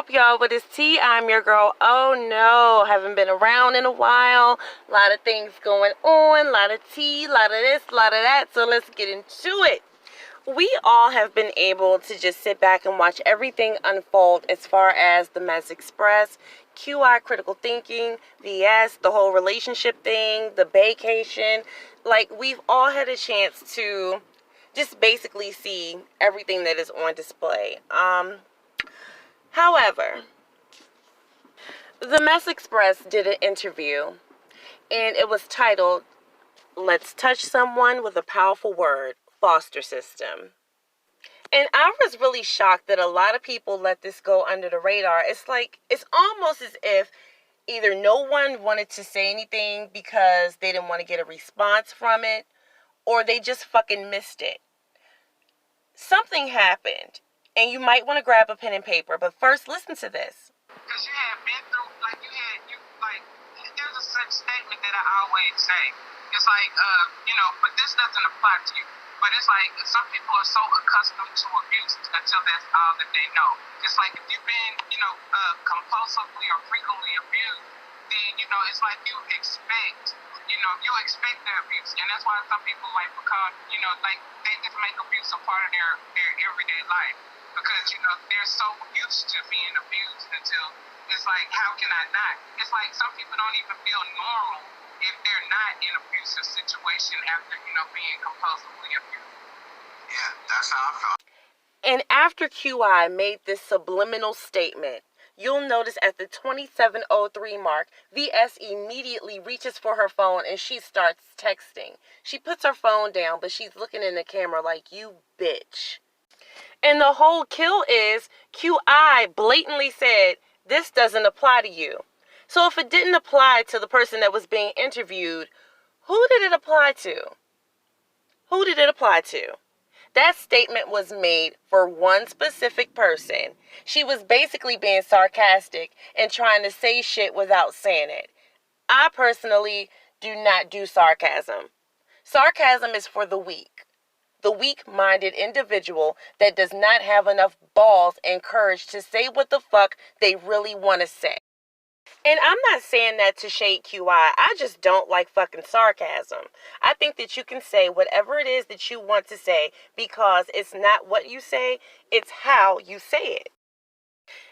up, y'all? What is tea? I'm your girl. Oh no, haven't been around in a while. A lot of things going on, a lot of tea, a lot of this, a lot of that. So let's get into it. We all have been able to just sit back and watch everything unfold as far as the Mess Express, QI critical thinking, VS, the whole relationship thing, the vacation. Like, we've all had a chance to just basically see everything that is on display. However, the Mess Express did an interview, and it was titled, "Let's Touch Someone with a Powerful Word, Foster System." And I was really shocked that a lot of people let this go under the radar. It's almost as if either no one wanted to say anything because they didn't want to get a response from it, or they just fucking missed it. Something happened, and you might want to grab a pen and paper, but first listen to this. Because you had been through, there's a such statement that I always say. It's like, but this doesn't apply to you. But it's like, some people are so accustomed to abuse until that's all that they know. It's like, if you've been, compulsively or frequently abused, then, it's like you expect the abuse. And that's why some people become, they just make abuse a part of their everyday life. Because, they're so used to being abused until it's like, how can I not? It's like some people don't even feel normal if they're not in an abusive situation after, being compulsively abused. Yeah, that's how I felt. And after QI made this subliminal statement, you'll notice at the 27:03 mark, VS immediately reaches for her phone and she starts texting. She puts her phone down, but she's looking in the camera like, "You bitch." And the whole kill is QI blatantly said, "This doesn't apply to you." So if it didn't apply to the person that was being interviewed, who did it apply to? Who did it apply to? That statement was made for one specific person. She was basically being sarcastic and trying to say shit without saying it. I personally do not do sarcasm. Sarcasm is for the weak. The weak-minded individual that does not have enough balls and courage to say what the fuck they really want to say. And I'm not saying that to shade QI. I just don't like fucking sarcasm. I think that you can say whatever it is that you want to say because it's not what you say, it's how you say it.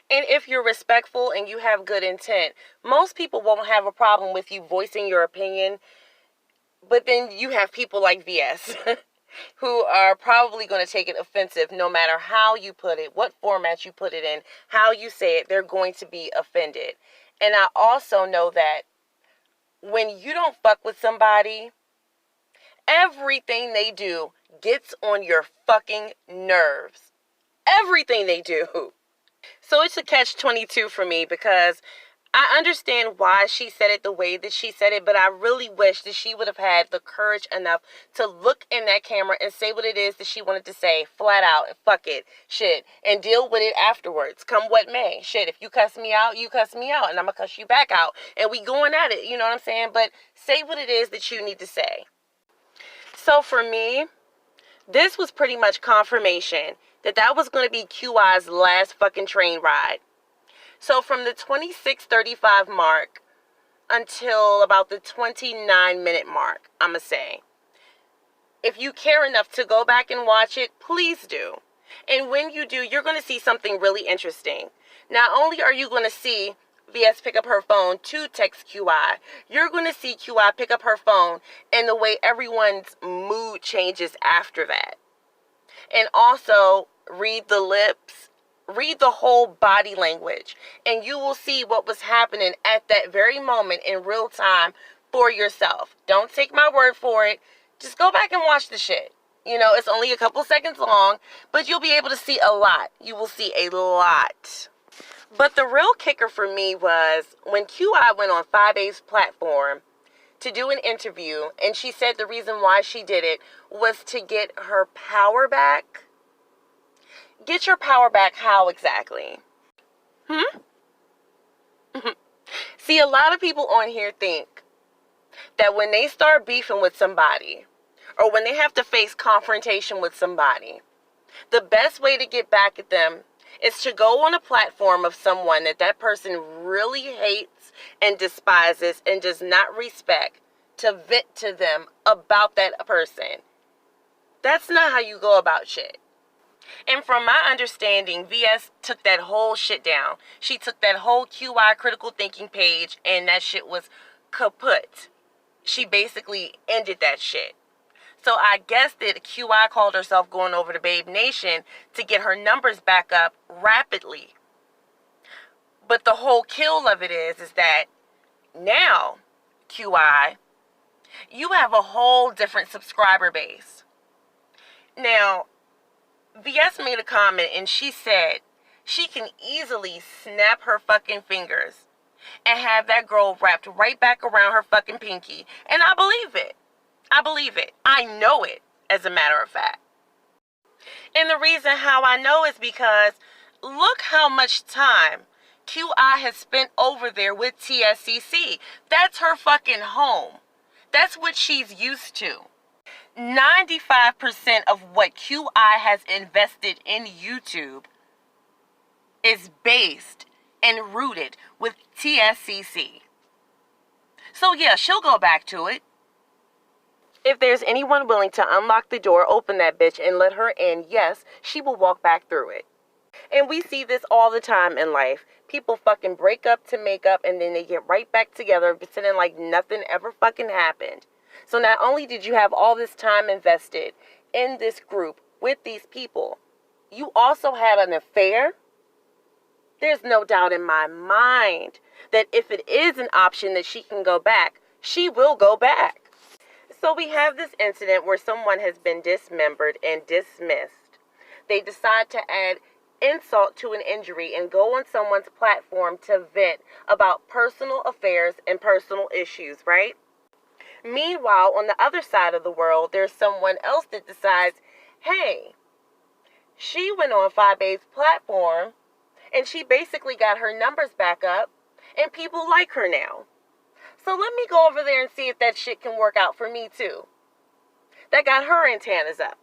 And if you're respectful and you have good intent, most people won't have a problem with you voicing your opinion. But then you have people like VS who are probably going to take it offensive no matter how you put it, what format you put it in, how you say it, they're going to be offended. And I also know that when you don't fuck with somebody, everything they do gets on your fucking nerves. Everything they do. So it's a catch-22 for me because I understand why she said it the way that she said it, but I really wish that she would have had the courage enough to look in that camera and say what it is that she wanted to say, flat out, fuck it, shit, and deal with it afterwards, come what may. Shit, if you cuss me out, you cuss me out, and I'm gonna cuss you back out, and we going at it, you know what I'm saying? But say what it is that you need to say. So for me, this was pretty much confirmation that was going to be QI's last fucking train ride. So from the 26:35 mark until about the 29-minute mark, I'm going to say, if you care enough to go back and watch it, please do. And when you do, you're going to see something really interesting. Not only are you going to see VS pick up her phone to text QI, you're going to see QI pick up her phone and the way everyone's mood changes after that. And also read the lips. Read the whole body language, and you will see what was happening at that very moment in real time for yourself. Don't take my word for it. Just go back and watch the shit. It's only a couple seconds long, but you'll be able to see a lot. You will see a lot. But the real kicker for me was when QI went on 5A's platform to do an interview, and she said the reason why she did it was to get her power back. Get your power back how exactly? See, a lot of people on here think that when they start beefing with somebody or when they have to face confrontation with somebody, the best way to get back at them is to go on a platform of someone that person really hates and despises and does not respect, to vent to them about that person. That's not how you go about shit. And from my understanding, VS took that whole shit down. She took that whole QI critical thinking page and that shit was kaput. She basically ended that shit. So I guess that QI called herself going over to Babe Nation to get her numbers back up rapidly. But the whole kill of it is that now, QI, you have a whole different subscriber base. Now, VS made a comment and she said she can easily snap her fucking fingers and have that girl wrapped right back around her fucking pinky. And I believe it. I believe it. I know it, as a matter of fact. And the reason how I know is because look how much time QI has spent over there with TSCC. That's her fucking home. That's what she's used to. 95% of what QI has invested in YouTube is based and rooted with TSCC. So yeah, she'll go back to it. If there's anyone willing to unlock the door, open that bitch, and let her in, yes, she will walk back through it. And we see this all the time in life. People fucking break up to make up, and then they get right back together, pretending like nothing ever fucking happened. So not only did you have all this time invested in this group with these people, you also had an affair. There's no doubt in my mind that if it is an option that she can go back, she will go back. So we have this incident where someone has been dismembered and dismissed. They decide to add insult to an injury and go on someone's platform to vent about personal affairs and personal issues, right? Meanwhile, on the other side of the world, there's someone else that decides, hey, she went on 5A's platform and she basically got her numbers back up and people like her now. So let me go over there and see if that shit can work out for me too. That got her antennas up.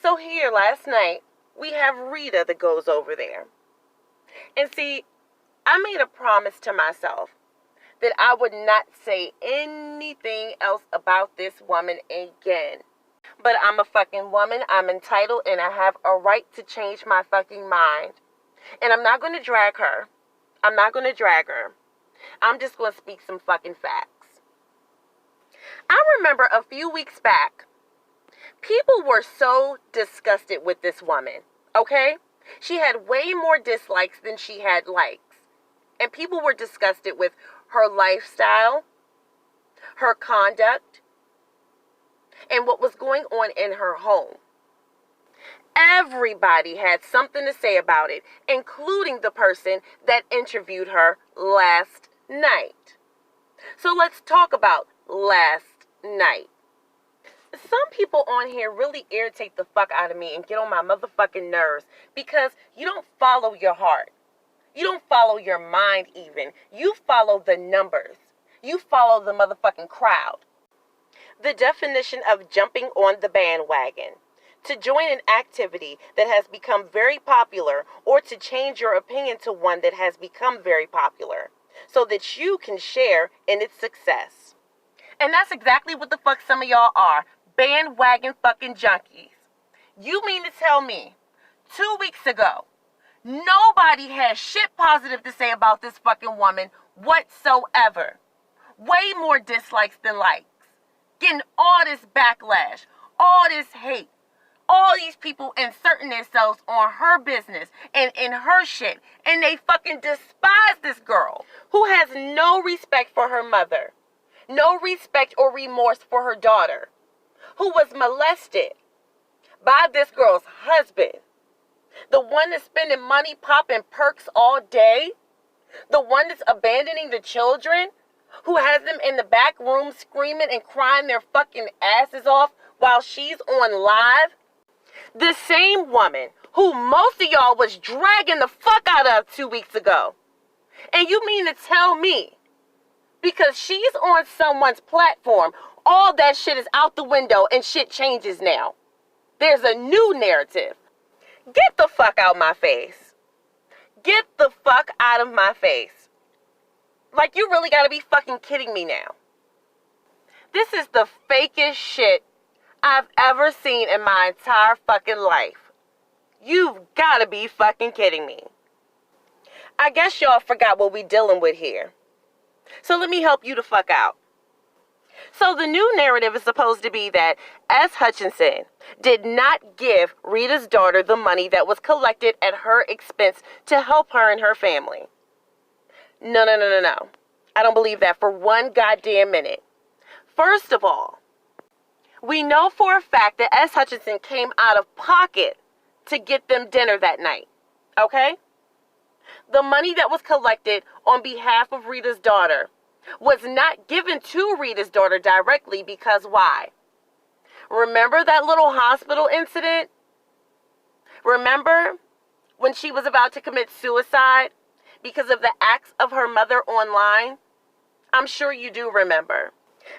So here last night, we have Rita that goes over there. And see, I made a promise to myself that I would not say anything else about this woman again. But I'm a fucking woman, I'm entitled, and I have a right to change my fucking mind. And I'm not going to drag her. I'm not going to drag her. I'm just going to speak some fucking facts. I remember a few weeks back, people were so disgusted with this woman, okay? She had way more dislikes than she had likes. And people were disgusted with her lifestyle, her conduct, and what was going on in her home. Everybody had something to say about it, including the person that interviewed her last night. So let's talk about last night. Some people on here really irritate the fuck out of me and get on my motherfucking nerves because you don't follow your heart. You don't follow your mind even. You follow the numbers. You follow the motherfucking crowd. The definition of jumping on the bandwagon. To join an activity that has become very popular or to change your opinion to one that has become very popular so that you can share in its success. And that's exactly what the fuck some of y'all are. Bandwagon fucking junkies. You mean to tell me 2 weeks ago, nobody has shit positive to say about this fucking woman whatsoever. Way more dislikes than likes. Getting all this backlash, all this hate. All these people inserting themselves on her business and in her shit. And they fucking despise this girl who has no respect for her mother. No respect or remorse for her daughter. Who was molested by this girl's husband. The one that's spending money popping perks all day. The one that's abandoning the children. Who has them in the back room screaming and crying their fucking asses off while she's on live. The same woman who most of y'all was dragging the fuck out of 2 weeks ago. And you mean to tell me, because she's on someone's platform, all that shit is out the window and shit changes now. There's a new narrative. Get the fuck out my face. Get the fuck out of my face. Like, you really gotta be fucking kidding me now. This is the fakest shit I've ever seen in my entire fucking life. You've gotta be fucking kidding me. I guess y'all forgot what we dealing with here. So let me help you the fuck out. So the new narrative is supposed to be that S. Hutchinson did not give Rita's daughter the money that was collected at her expense to help her and her family. No. I don't believe that for one goddamn minute. First of all, we know for a fact that S. Hutchinson came out of pocket to get them dinner that night. Okay? The money that was collected on behalf of Rita's daughter was not given to Rita's daughter directly because why? Remember that little hospital incident? Remember when she was about to commit suicide because of the acts of her mother online? I'm sure you do remember.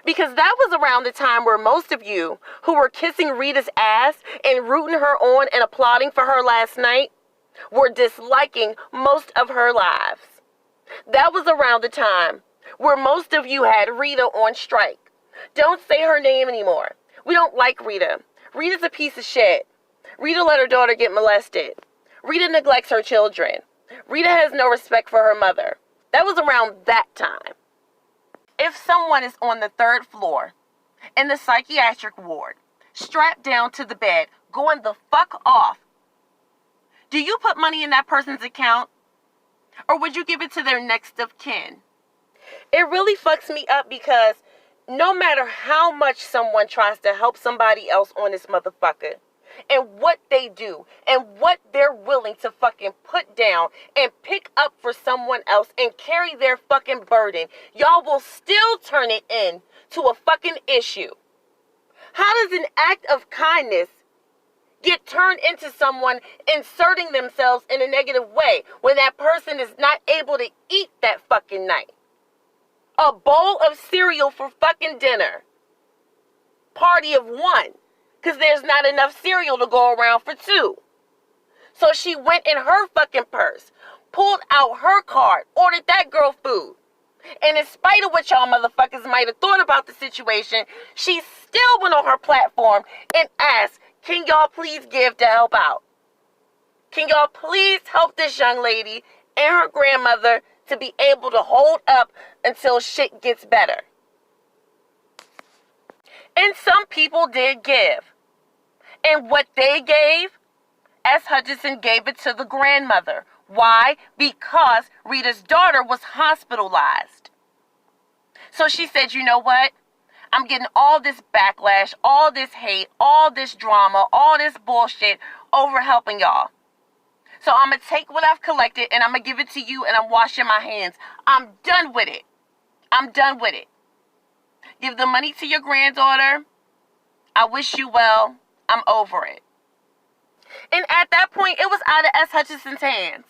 Because that was around the time where most of you who were kissing Rita's ass and rooting her on and applauding for her last night were disliking most of her lives. That was around the time where most of you had Rita on strike. Don't say her name anymore. We don't like Rita. Rita's a piece of shit. Rita let her daughter get molested. Rita neglects her children. Rita has no respect for her mother. That was around that time. If someone is on the 3rd floor in the psychiatric ward, strapped down to the bed, going the fuck off, do you put money in that person's account? Or would you give it to their next of kin? It really fucks me up because no matter how much someone tries to help somebody else on this motherfucker, and what they do, and what they're willing to fucking put down and pick up for someone else and carry their fucking burden, y'all will still turn it in to a fucking issue. How does an act of kindness get turned into someone inserting themselves in a negative way when that person is not able to eat that fucking night? A bowl of cereal for fucking dinner. Party of one. Because there's not enough cereal to go around for two. So she went in her fucking purse, pulled out her card, ordered that girl food. And in spite of what y'all motherfuckers might have thought about the situation, she still went on her platform and asked, can y'all please give to help out? Can y'all please help this young lady and her grandmother to be able to hold up until shit gets better? And some people did give. And what they gave, S. Hutchinson gave it to the grandmother. Why? Because Rita's daughter was hospitalized. So she said, you know what? I'm getting all this backlash, all this hate, all this drama, all this bullshit over helping y'all. So I'm going to take what I've collected and I'm going to give it to you and I'm washing my hands. I'm done with it. I'm done with it. Give the money to your granddaughter. I wish you well. I'm over it. And at that point, it was out of S. Hutchinson's hands.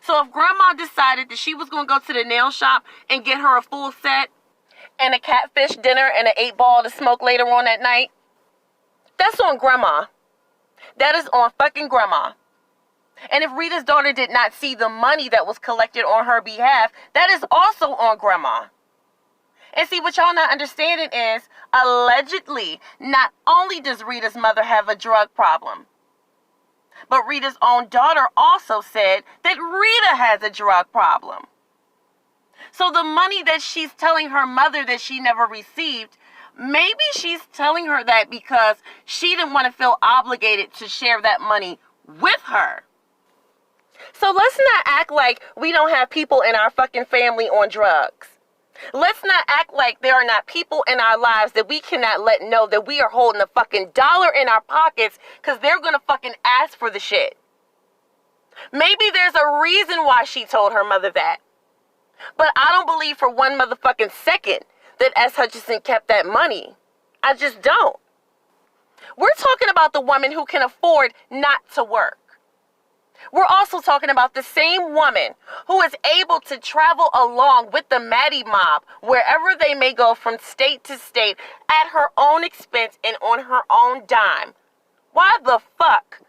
So if grandma decided that she was going to go to the nail shop and get her a full set and a catfish dinner and an 8-ball to smoke later on that night, that's on grandma. That is on fucking grandma. And if Rita's daughter did not see the money that was collected on her behalf, that is also on grandma. And see, what y'all not understanding is, allegedly, not only does Rita's mother have a drug problem, but Rita's own daughter also said that Rita has a drug problem. So the money that she's telling her mother that she never received, maybe she's telling her that because she didn't want to feel obligated to share that money with her. So let's not act like we don't have people in our fucking family on drugs. Let's not act like there are not people in our lives that we cannot let know that we are holding a fucking dollar in our pockets because they're going to fucking ask for the shit. Maybe there's a reason why she told her mother that. But I don't believe for one motherfucking second that S. Hutchinson kept that money. I just don't. We're talking about the woman who can afford not to work. We're also talking about the same woman who is able to travel along with the Maddie mob wherever they may go from state to state at her own expense and on her own dime. Why the fuck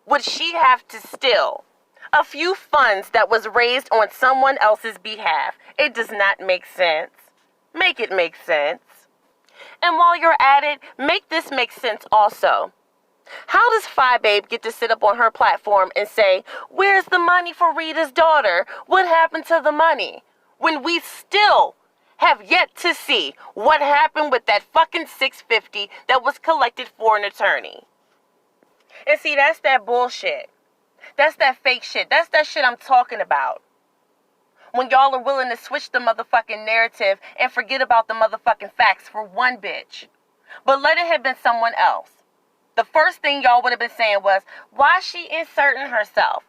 would she have to steal a few funds that was raised on someone else's behalf. It does not make sense. Make it make sense. And while you're at it, make this make sense also. How does Phi Babe get to sit up on her platform and say, where's the money for Rita's daughter? What happened to the money? When we still have yet to see what happened with that fucking $650 that was collected for an attorney. And see, that's that bullshit. That's that fake shit. That's that shit I'm talking about. When y'all are willing to switch the motherfucking narrative and forget about the motherfucking facts for one bitch. But let it have been someone else. The first thing y'all would have been saying was, why is she inserting herself?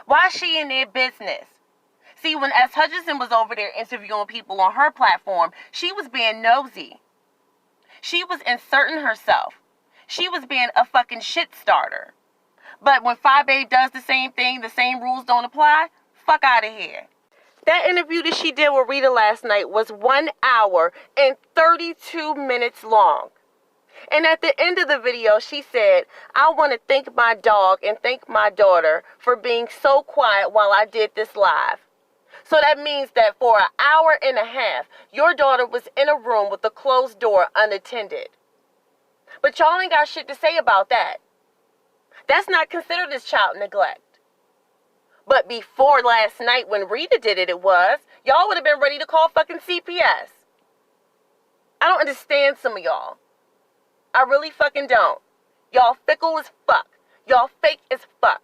Why is she in their business? See, when S. Hutchinson was over there interviewing people on her platform, she was being nosy. She was inserting herself. She was being a fucking shit starter. But when Phi Babe does the same thing, the same rules don't apply, fuck out of here. That interview that she did with Rita last night was 1 hour and 32 minutes long. And at the end of the video, she said, I want to thank my dog and thank my daughter for being so quiet while I did this live. So that means that for an hour and a half, your daughter was in a room with a closed door unattended. But y'all ain't got shit to say about that. That's not considered as child neglect. But before last night when Rita did it, y'all would have been ready to call fucking CPS. I don't understand some of y'all. I really fucking don't. Y'all fickle as fuck. Y'all fake as fuck.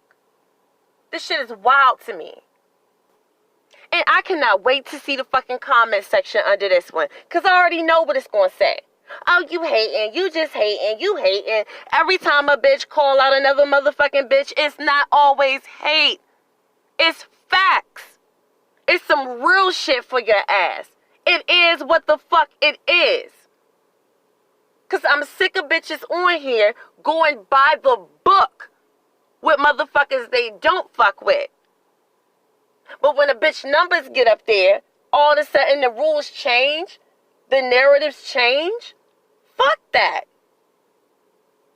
This shit is wild to me. And I cannot wait to see the fucking comment section under this one. Because I already know what it's going to say. Oh, you hating, you just hating, you hating. Every time a bitch call out another motherfucking bitch, it's not always hate. It's facts. It's some real shit for your ass. It is what the fuck it is. Because I'm sick of bitches on here going by the book with motherfuckers they don't fuck with. But when a bitch numbers get up there, all of a sudden the rules change, the narratives change. Fuck that.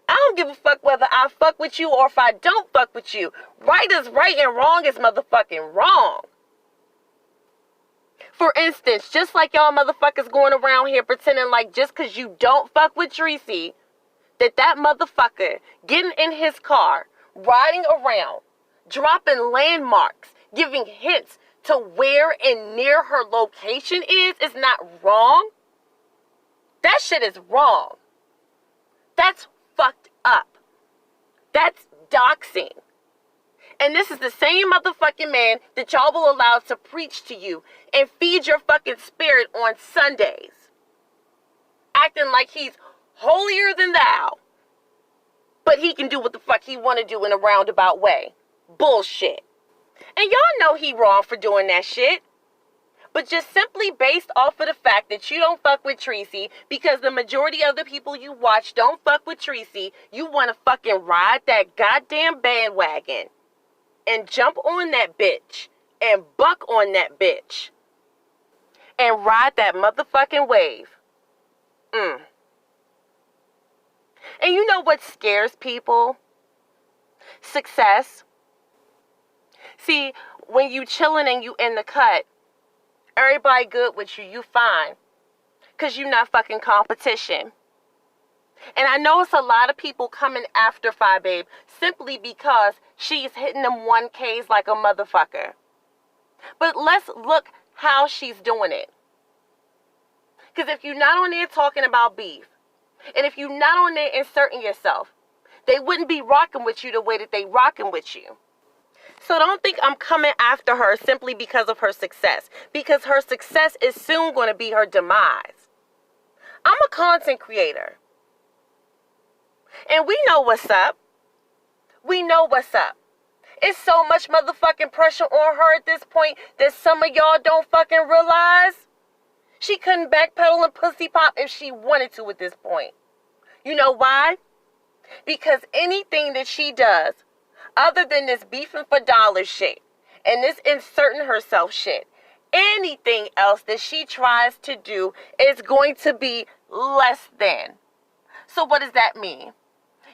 I don't give a fuck whether I fuck with you or if I don't fuck with you. Right is right and wrong is motherfucking wrong. For instance, just like y'all motherfuckers going around here pretending like just because you don't fuck with Tracy, that motherfucker getting in his car, riding around, dropping landmarks, giving hints to where and near her location is not wrong. That shit is wrong. That's fucked up. That's doxing. And this is the same motherfucking man that y'all will allow to preach to you and feed your fucking spirit on Sundays. Acting like he's holier than thou. But he can do what the fuck he want to do in a roundabout way. Bullshit. And y'all know he wrong for doing that shit. But just simply based off of the fact that you don't fuck with Tracy because the majority of the people you watch don't fuck with Tracy, you want to fucking ride that goddamn bandwagon. And jump on that bitch. And buck on that bitch. And ride that motherfucking wave. And you know what scares people? Success. See, when you chilling and you in the cut, everybody good with you, you fine. Because you not fucking competition. And I know it's a lot of people coming after Phi Babe simply because she's hitting them 1Ks like a motherfucker. But let's look how she's doing it. Because if you're not on there talking about beef, and if you're not on there inserting yourself, they wouldn't be rocking with you the way that they rocking with you. So don't think I'm coming after her simply because of her success. Because her success is soon going to be her demise. I'm a content creator. And we know what's up. We know what's up. It's so much motherfucking pressure on her at this point that some of y'all don't fucking realize. She couldn't backpedal and pussy pop if she wanted to at this point. You know why? Because anything that she does, other than this beefing for dollars shit, and this inserting herself shit, anything else that she tries to do is going to be less than. So what does that mean?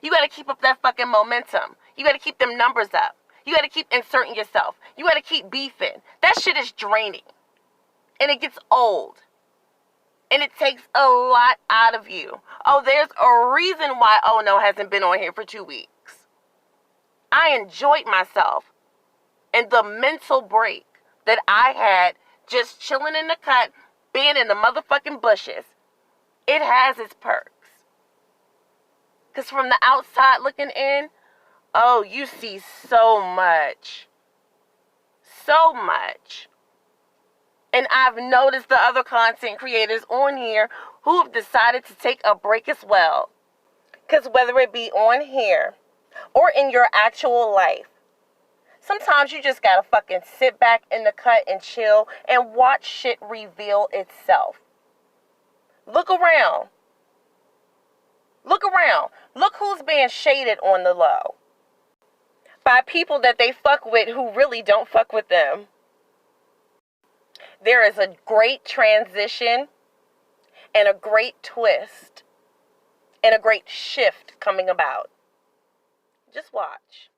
You got to keep up that fucking momentum. You got to keep them numbers up. You got to keep inserting yourself. You got to keep beefing. That shit is draining. And it gets old. And it takes a lot out of you. Oh, there's a reason why Oh No hasn't been on here for 2 weeks. I enjoyed myself. And the mental break that I had just chilling in the cut, being in the motherfucking bushes, it has its perks. Because from the outside looking in, oh, you see so much. So much. And I've noticed the other content creators on here who have decided to take a break as well. Because whether it be on here or in your actual life, sometimes you just gotta fucking sit back in the cut and chill and watch shit reveal itself. Look around. Look around. Look who's being shaded on the low. By people that they fuck with who really don't fuck with them. There is a great transition and a great twist and a great shift coming about. Just watch.